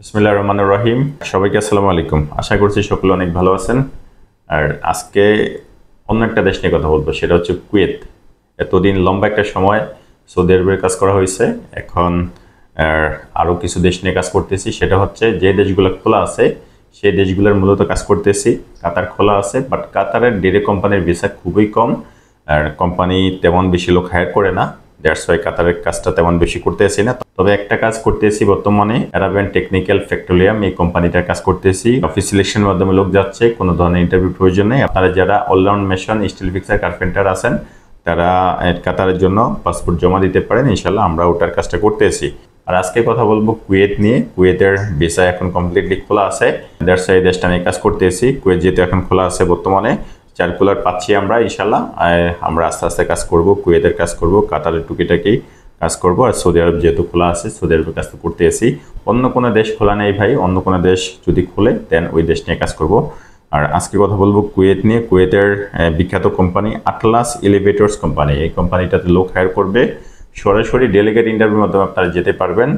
বিসমিল্লাহির রহমানির রহিম। সবাইকে আসসালামু আলাইকুম। আশা করছি সকলে অনেক ভালো আছেন। আর আজকে অন্য একটা দেশ নিয়ে কথা বলবো, সেটা হচ্ছে কুয়েত। এতদিন লম্বা একটা সময় সৌদি আরবের কাজ করা হয়েছে, এখন আরও কিছু দেশ নিয়ে কাজ করতেছি। সেটা হচ্ছে যে দেশগুলো খোলা আছে সেই দেশগুলোর মূলত কাজ করতেছি। কাতার খোলা আছে, বাট কাতারের ডিরেক্ট কোম্পানির ভিসা খুবই কম, আর কোম্পানি তেমন বেশি লোক হায়ার করে না। দ্যাটস ওয়াই কাতারের কাজটা তেমন বেশি করতেছি না। তবে একটা কাজ করতেছি বর্তমানে, আরাবিয়ান টেকনিক্যাল পেট্রোলিয়াম, এই কোম্পানিটার কাজ করতেছি। অফিস সিলেকশনের মাধ্যমে লোক যাচ্ছে, কোনো ধরনের ইন্টারভিউ প্রয়োজন নেই। আপনারা যারা all round mason, steel fixer, carpenter আছেন, তারা কাতারের জন্য পাসপোর্ট জমা দিতে পারেন। ইনশাল্লাহ আমরা ওটার কাজটা করতেছি। আর আজকে কথা বলবো কুয়েত নিয়ে। কুয়েতের ভিসা এখন কমপ্লিটলি খোলা আছে, দ্যাটস ওয়াই দেশটা নিয়ে কাজ করতেছি। কুয়েত যেহেতু এখন খোলা আছে বর্তমানে, সার্কুলার পাচ্ছি আমরা, ইনশাল্লাহ আমরা আস্তে আস্তে কাজ করব। কুয়েতের কাজ করব, কাতারের টুকিটাকি কাজ করব। আর সৌদি আরব যেহেতু খোলা আছে, সৌদি আরবের কাজ তো করতেছি। অন্য কোনো দেশ খোলা নেই ভাই, অন্য কোনো দেশ যদি খুলে দেন ওই দেশ নিয়ে কাজ করব। আর আজকে কথা বলবো কুয়েত নিয়ে। কুয়েতের বিখ্যাত কোম্পানি আটলাস এলিভেটরস কোম্পানি, এই কোম্পানিটাতে লোক হায়ার করবে। সরাসরি ডেলিগেট ইন্টারভিউর মাধ্যমে আপনারা যেতে পারবেন।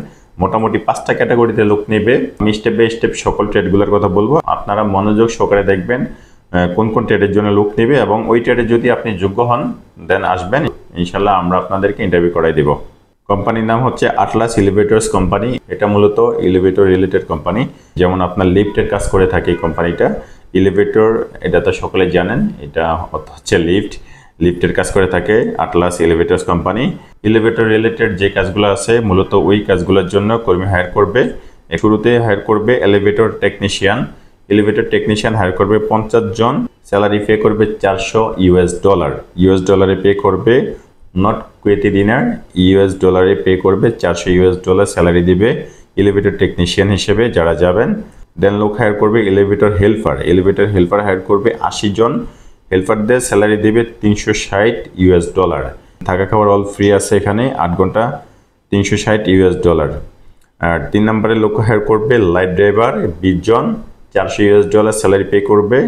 মোটামুটি 5টা ক্যাটাগরিতে লোক নেবে। আমি স্টেপ বাই স্টেপ সকল ট্রেডগুলোর কথা বলবো, আপনারা মনোযোগ সহকারে দেখবেন কোন কোন ট্রেডের জন্য লোক নেবে, এবং ওই ট্রেডে যদি আপনি যোগ্য হন দেন আসবেন, ইনশাল্লাহ আমরা আপনাদেরকে ইন্টারভিউ করাই দেব। কোম্পানির নাম হচ্ছে আটলাস এলিভেটরস কোম্পানি। এটা মূলত এলিভেটর রিলেটেড কোম্পানি। যেমন আপনার লিফটের কাজ করে থাকে এই কোম্পানিটা। এলিভেটর এটা তো সকলে জানেন, এটা হচ্ছে লিফটের কাজ করে থাকে আটলাস এলিভেটরস কোম্পানি। এলিভেটর রিলেটেড যে কাজগুলো আছে মূলত ওই কাজগুলোর জন্য কর্মী হায়ার করবে। শুরুতে হায়ার করবে elevator technician. Elevator technician hire করবে 50 জন। স্যালারি পে করবে $400। ইউএস ডলারে পে করবে, নট কুয়েতি দিনার, ইউএস ডলারে পে করবে। $400 স্যালারি দিবে এলিভেটর টেকনিশিয়ান হিসেবে যারা যাবেন। দেন লোক হায়ার করবে elevator helper. Elevator helper hire করবে 80 জন। হেল্পারদের স্যালারি দেবে $360। থাকা খাওয়ার অল ফ্রি আছে এখানে, 8 ঘন্টা, $360। আর 3 নম্বরে লোক হায়ার করবে লাইট ড্রাইভার 20 জন, $400 স্যালারি পে করবে।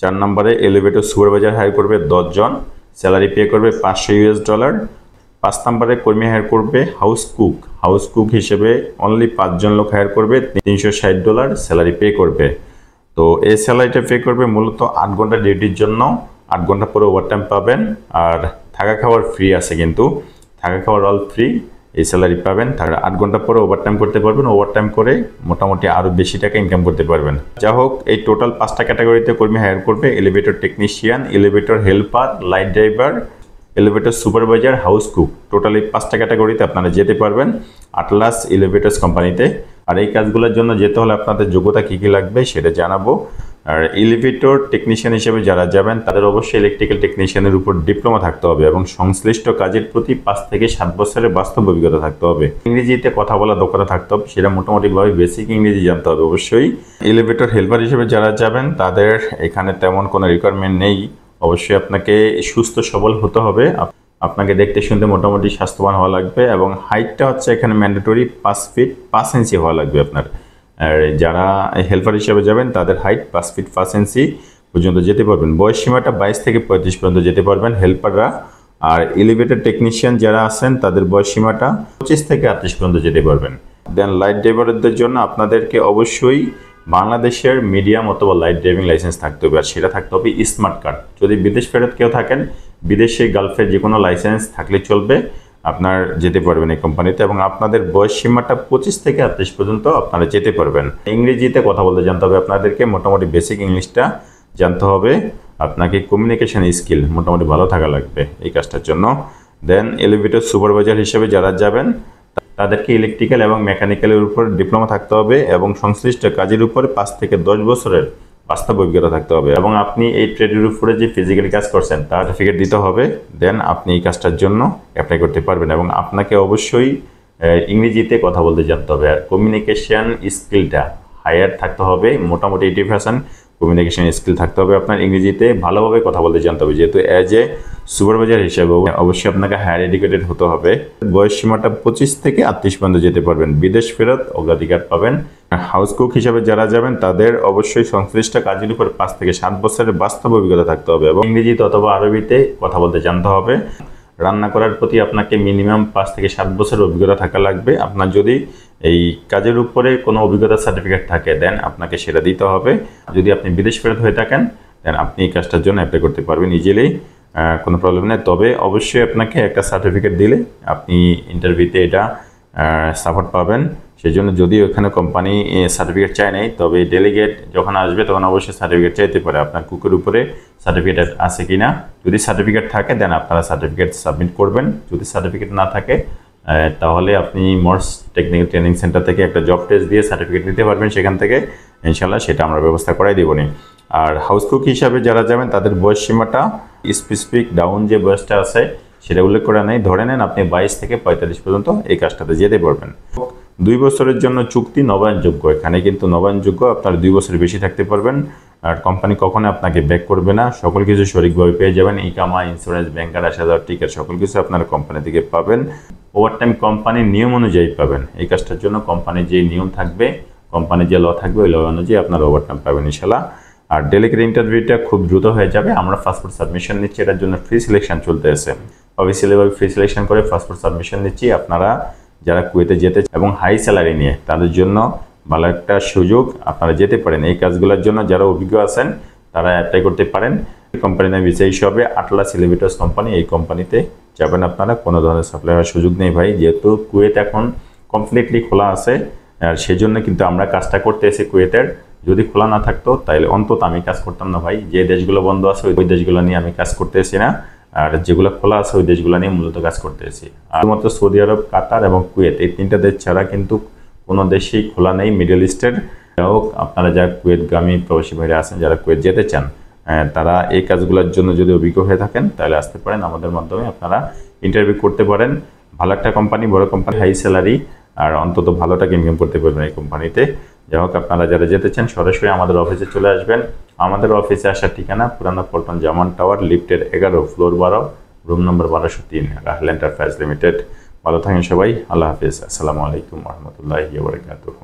4 নম্বরে এলিভেটর সুপারভাইজার হায়ার করবে 10 জন, স্যালারি পে করবে $500। 5 নম্বরে কর্মী হায়ার করবে হাউস কুক হিসেবে অনলি 5 জন লোক হায়ার করবে, $360 স্যালারি পে করবে। তো এই স্যালারিটা পে করবে মূলত 8 ঘন্টা ডিউটির জন্য। 8 ঘন্টা পরে ওভারটাইম পাবেন, আর থাকা খাওয়ার ফ্রি আছে, কিন্তু থাকা খাওয়ার অল ফ্রি, এই স্যালারি পাবেন। 8 ঘন্টা পরে ওভারটাইম করতে পারবেন, ওভারটাইম করে মোটামুটি আরও বেশি টাকা ইনকাম করতে পারবেন। যা হোক, এই টোটাল 5টা ক্যাটাগরিতে কর্মী হায়ার করবে: elevator technician, elevator helper, light driver, elevator supervisor, house cook. Total এই 5টা ক্যাটাগরিতে আপনারা যেতে পারবেন আটলাস এলিভেটরস কোম্পানিতে। আর এই কাজগুলোর জন্য যেতে হলে আপনাদের যোগ্যতা কী কী লাগবে সেটা জানাবো। আর এলিভেটর টেকনিশিয়ান হিসেবে যারা যাবেন তাদের অবশ্যই ইলেকট্রিক্যাল টেকনিশিয়ানের উপর ডিপ্লোমা থাকতে হবে, এবং সংশ্লিষ্ট কাজের প্রতি 5 থেকে 7 বছরের বাস্তব অভিজ্ঞতা থাকতে হবে। ইংরেজিতে কথা বলা দক্ষতা থাকতে হবে, সেটা মোটামুটিভাবে বেসিক ইংরেজি জানতে হবে অবশ্যই। এলিভেটর হেল্পার হিসেবে যারা যাবেন তাদের এখানে তেমন কোনো রিকোয়ারমেন্ট নেই। অবশ্যই আপনাকে সুস্থ সবল হতে হবে, আপনাকে দেখতে শুনতে মোটামুটি স্বাস্থ্যবান হওয়া লাগবে, এবং হাইটটা হচ্ছে এখানে ম্যান্ডেটরি 5 ফিট 5 ইঞ্চি হওয়া লাগবে আপনার। আর যারা হেল্পার হিসেবে যাবেন তাদের হাইট 5 ফিট 5 ইঞ্চি পর্যন্ত যেতে পারবেন। বয়স সীমাটা 22 থেকে 35 পর্যন্ত যেতে পারবেন হেল্পাররা। আর এলিভেটর টেকনিশিয়ান যারা আছেন তাদের বয়স সীমাটা 25 থেকে 38 পর্যন্ত যেতে পারবেন। দেন লাইট ড্রাইভারদের জন্য আপনাদেরকে অবশ্যই বাংলাদেশের মিডিয়াম অথবা লাইট ড্রাইভিং লাইসেন্স থাকতে হবে, আর সেটা থাকতে হবে স্মার্ট কার্ড। যদি বিদেশ ফেরত কেউ থাকেন, বিদেশে গালফের যে কোনো লাইসেন্স থাকলে চলবে, আপনার যেতে পারবেন এই কোম্পানিতে। এবং আপনাদের বয়স সীমাটা 25 থেকে 38 পর্যন্ত আপনারা যেতে পারবেন। ইংরেজিতে কথা বলতে জানতে হবে আপনাদেরকে, মোটামুটি বেসিক ইংলিশটা জানতে হবে। আপনাকে কমিউনিকেশন স্কিল মোটামুটি ভালো থাকা লাগবে এই কাজটার জন্য। দেন এলিভেটর সুপারভাইজার হিসেবে যারা যাবেন তাদেরকে ইলেকট্রিক্যাল এবং মেকানিক্যালের উপর ডিপ্লোমা থাকতে হবে, এবং সংশ্লিষ্ট কাজের উপরে 5 থেকে 10 বছরের বাস্তব অভিজ্ঞতা থাকতে হবে, এবং আপনি এই ট্রেডের উপরে যে ফিজিক্যালি কাজ করছেন তার সার্টিফিকেট দিতে হবে। দেন আপনি এই কাজটার জন্য অ্যাপ্লাই করতে পারবেন, এবং আপনাকে অবশ্যই ইংরেজিতে কথা বলতে জানতে হবে। আর কমিউনিকেশন স্কিলটা হায়ার থাকতে হবে, মোটামুটি 80% কমিউনিকেশন স্কিল থাকতে হবে আপনার। ইংরেজিতে ভালোভাবে কথা বলতে জানতে হবে, যেহেতু অ্যাজ এ সুপারভাইজার হিসেবে অবশ্যই আপনাকে হায়ার এডুকেটেড হতে হবে। বয়স সীমাটা 25 থেকে 38 পর্যন্ত যেতে পারবেন। বিদেশ ফেরত অগ্রাধিকার পাবেন। হাউস কুক হিসাবে যারা যাবেন তাদের অবশ্যই সংশ্লিষ্ট কাজের উপর 5 থেকে 7 বছরের বাস্তব অভিজ্ঞতা থাকতে হবে, এবং ইংরেজিতে অথবা আরবিতে কথা বলতে জানতে হবে। রান্না করার প্রতি আপনাকে মিনিমাম 5 থেকে 7 বছরের অভিজ্ঞতা থাকা লাগবে। আপনার যদি এই কাজের উপরে কোনো অভিজ্ঞতার সার্টিফিকেট থাকে দেন আপনাকে সেটা দিতে হবে। যদি আপনি বিদেশ ফেরত হয়ে থাকেন দেন আপনি এই কাজটার জন্য অ্যাপ্লাই করতে পারবেন ইজিলি, কোনো প্রবলেম নেই। তবে অবশ্যই আপনাকে একটা সার্টিফিকেট দিলে আপনি ইন্টারভিউতে এটা সাপোর্ট পাবেন। সেই জন্য যদি ওখানে কোম্পানি সার্টিফিকেট চায় নাই, তবে ডেলিগেট যখন আসবে তখন অবশ্যই সার্টিফিকেট চাইতে পারে আপনার কুকের উপরে সার্টিফিকেট আছে কি না। যদি সার্টিফিকেট থাকে দেন আপনারা সার্টিফিকেট সাবমিট করবেন। যদি সার্টিফিকেট না থাকে তাহলে আপনি মর্স টেকনিক্যাল ট্রেনিং সেন্টার থেকে একটা জব টেস্ট দিয়ে সার্টিফিকেট নিতে পারবেন সেখান থেকে, ইনশাল্লাহ সেটা আমরা ব্যবস্থা করাই দেবনি। আর হাউস কুক হিসাবে যারা যাবেন তাদের বয়স সীমাটা স্পেসিফিক ডাউন যে বয়সটা আছে সেটা উল্লেখ করা নেই। ধরে নেন আপনি 22 থেকে 45 পর্যন্ত এই কাজটাতে যেতে পারবেন। 2 বছরের জন্য চুক্তি নবায়নযোগ্য, এখানে কিন্তু নবায়নযোগ্য, আপনার 2 বছরের বেশি থাকতে পারবেন। আর কোম্পানি কখনো আপনাকে ব্যাক করবে না, সকল কিছু সঠিকভাবে পেয়ে যাবেন। ইকামা, ইন্স্যুরেন্স, ব্যাংকার, আসা যাওয়ার টিকিট সকল কিছু আপনারা কোম্পানি থেকে পাবেন। ওভারটাইম কোম্পানির নিয়ম অনুযায়ী পাবেন। এই কাজটার জন্য কোম্পানির যে নিয়ম থাকবে, কোম্পানির যে ল থাকবে, ওই ল অনুযায়ী আপনারা ওভারটাইম পাবেন ইনশাল্লাহ। আর ডেলিগেট ইন্টারভিউটা খুব দ্রুত হয়ে যাবে। আমরা পাসপোর্ট সাবমিশন নিচ্ছি, এটার জন্য ফ্রি সিলেকশন চলতে আছে। অফিসিয়ালিভাবে ফ্রি সিলেকশন করে পাসপোর্ট সাবমিশন নিচ্ছি। আপনারা যারা কুয়েতে যেতে এবং হাই স্যালারি নিয়ে তাদের জন্য ভালো একটা সুযোগ, আপনারা যেতে পারেন। এই কাজগুলোর জন্য যারা অভিজ্ঞ আছেন তারা অ্যাপ্লাই করতে পারেন। কোম্পানির নাম ভিসা হিসাবে আটলাস এলিভেটরস কোম্পানি, এই কোম্পানিতে যাবেন আপনারা। কোনো ধরনের সাপ্লাই হওয়ার সুযোগ নেই ভাই, যেহেতু কুয়েত এখন কমপ্লিটলি খোলা আছে। আর সেই জন্য কিন্তু আমরা কাজটা করতে এসে কুয়েতের, যদি খোলা না থাকতো তাহলে অন্তত আমি কাজ করতাম না ভাই। যে দেশগুলো বন্ধ আছে ওই দেশগুলো নিয়ে আমি কাজ করতে এসি না, আর যেগুলো খোলা আছে ওই দেশগুলো নিয়ে মূলত কাজ করতে এসি। আর মাত্র সৌদি আরব, কাতার এবং কুয়েত, এই 3টা দেশ ছাড়া কিন্তু কোনো দেশেই খোলা নেই মিডল ইস্টের। হোক আপনারা যারা কুয়েতগামী প্রবাসী ভাইরা আছেন, যারা কুয়েত যেতে চান, তারা এই কাজগুলোর জন্য যদি অভিজ্ঞ হয়ে থাকেন তাহলে আসতে পারেন। আমাদের মাধ্যমে আপনারা ইন্টারভিউ করতে পারেন। ভালো একটা কোম্পানি, বড় কোম্পানি, হাই স্যালারি, আর অন্তত ভালো টাকা ইনকাম করতে পারবেন এই কোম্পানিতে। যাই হোক, আপনারা যারা যেতে চান সরাসরি আমাদের অফিসে চলে আসবেন। আমাদের অফিসে আসার ঠিকানা পুরানা পল্টন জামান টাওয়ার, লিফটের 11, floor 12, room number 1203, Rahul enterprise limited. ভালো থাকেন সবাই, আল্লাহ হাফিজ, আসসালামু আলাইকুম রহমতুল্লাহি ওয়া বারাকাতুহু।